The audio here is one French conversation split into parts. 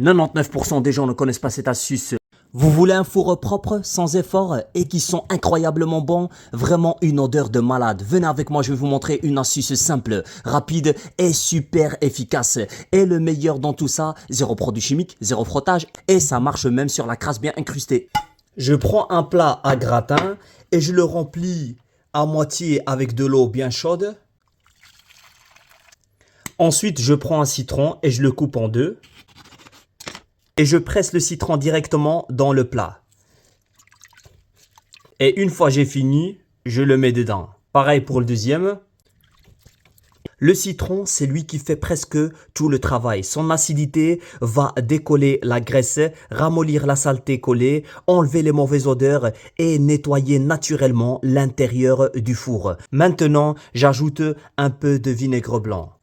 99% des gens ne connaissent pas cette astuce. Vous voulez un four propre, sans effort et qui sont incroyablement bons? Vraiment une odeur de malade. Venez avec moi, je vais vous montrer une astuce simple, rapide et super efficace. Et le meilleur dans tout ça, zéro produit chimique, zéro frottage et ça marche même sur la crasse bien incrustée. Je prends un plat à gratin et je le remplis à moitié avec de l'eau bien chaude. Ensuite, je prends un citron et je le coupe en deux. Et je presse le citron directement dans le plat. Et une fois j'ai fini, je le mets dedans. Pareil pour le deuxième. Le citron, c'est lui qui fait presque tout le travail. Son acidité va décoller la graisse, ramollir la saleté collée, enlever les mauvaises odeurs et nettoyer naturellement l'intérieur du four. Maintenant, j'ajoute un peu de vinaigre blanc.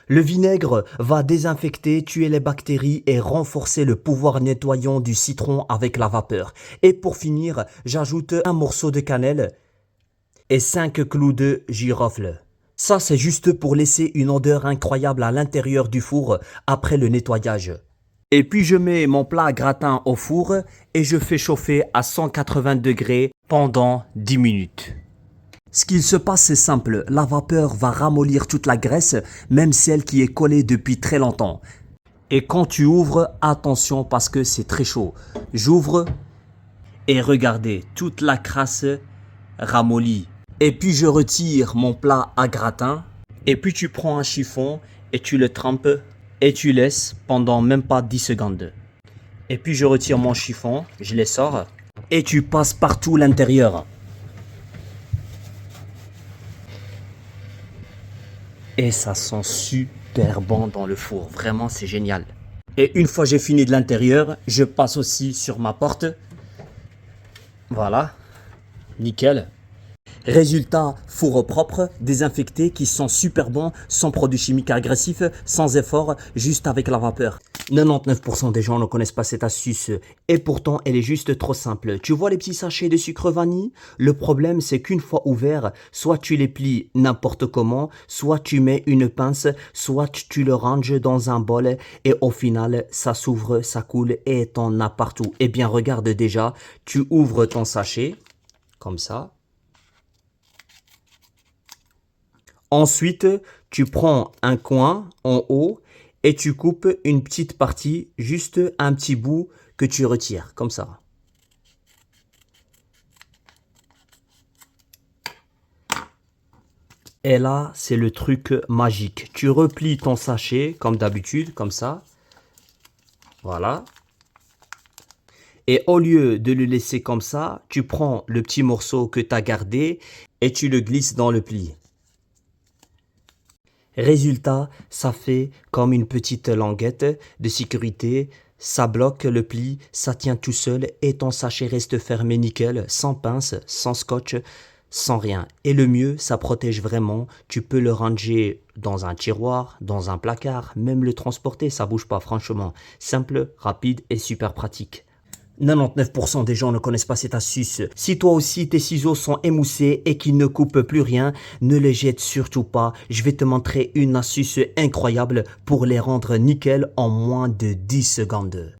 Le vinaigre va désinfecter, tuer les bactéries et renforcer le pouvoir nettoyant du citron avec la vapeur. Et pour finir, j'ajoute un morceau de cannelle et 5 clous de girofle. Ça, c'est juste pour laisser une odeur incroyable à l'intérieur du four après le nettoyage. Et puis je mets mon plat à gratin au four et je fais chauffer à 180 degrés pendant 10 minutes. Ce qu'il se passe, c'est simple, la vapeur va ramollir toute la graisse, même celle qui est collée depuis très longtemps. Et quand tu ouvres, attention parce que c'est très chaud. J'ouvre et regardez, toute la crasse ramollie. Et puis je retire mon plat à gratin. Et puis tu prends un chiffon et tu le trempes et tu laisses pendant même pas 10 secondes. Et puis je retire mon chiffon, je les sors et tu passes partout l'intérieur. Et ça sent super bon dans le four. Vraiment, c'est génial. Et une fois j'ai fini de l'intérieur, je passe aussi sur ma porte. Voilà. Nickel. Résultat, four propre, désinfecté, qui sent super bon, sans produits chimiques agressifs, sans effort, juste avec la vapeur. 99% des gens ne connaissent pas cette astuce et pourtant elle est juste trop simple. Tu vois les petits sachets de sucre vanille? Le problème c'est qu'une fois ouverts, soit tu les plies n'importe comment, soit tu mets une pince, soit tu le ranges dans un bol et au final ça s'ouvre, ça coule et t'en as partout. Eh bien regarde déjà, tu ouvres ton sachet comme ça. Ensuite, tu prends un coin en haut et tu coupes une petite partie, juste un petit bout que tu retires, comme ça. Et là, c'est le truc magique. Tu replies ton sachet, comme d'habitude, comme ça. Voilà. Et au lieu de le laisser comme ça, tu prends le petit morceau que tu as gardé et tu le glisses dans le pli. Résultat, ça fait comme une petite languette de sécurité, ça bloque le pli, ça tient tout seul et ton sachet reste fermé nickel, sans pince, sans scotch, sans rien. Et le mieux, ça protège vraiment, tu peux le ranger dans un tiroir, dans un placard, même le transporter, ça bouge pas franchement. Simple, rapide et super pratique. 99% des gens ne connaissent pas cette astuce. Si toi aussi tes ciseaux sont émoussés et qu'ils ne coupent plus rien, ne les jette surtout pas. Je vais te montrer une astuce incroyable pour les rendre nickel en moins de 10 secondes.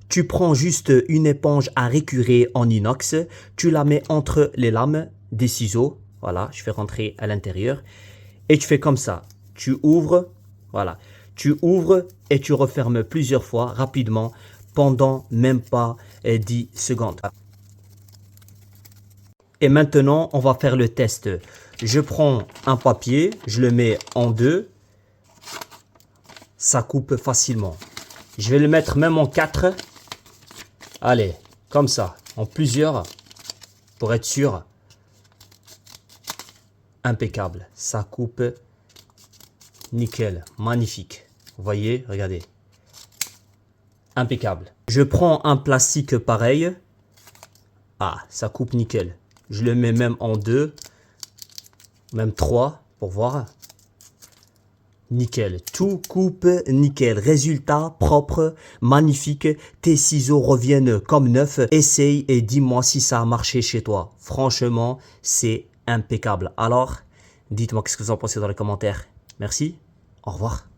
Tu prends juste une éponge à récurer en inox, tu la mets entre les lames des ciseaux. Voilà, je fais rentrer à l'intérieur. Et tu fais comme ça. Tu ouvres, voilà. Tu ouvres et tu refermes plusieurs fois rapidement pendant même pas 10 secondes. Et maintenant, on va faire le test. Je prends un papier, je le mets en deux. Ça coupe facilement. Je vais le mettre même en 4. Allez, comme ça, en plusieurs, pour être sûr. Impeccable. Ça coupe nickel, magnifique. Vous voyez, regardez. Impeccable. Je prends un plastique pareil. Ah, ça coupe nickel. Je le mets même en 2, même 3 pour voir. Nickel. Tout coupe nickel. Résultat propre, magnifique. Tes ciseaux reviennent comme neufs. Essaye et dis-moi si ça a marché chez toi. Franchement, c'est impeccable. Alors, dites-moi qu'est-ce que vous en pensez dans les commentaires. Merci. Au revoir.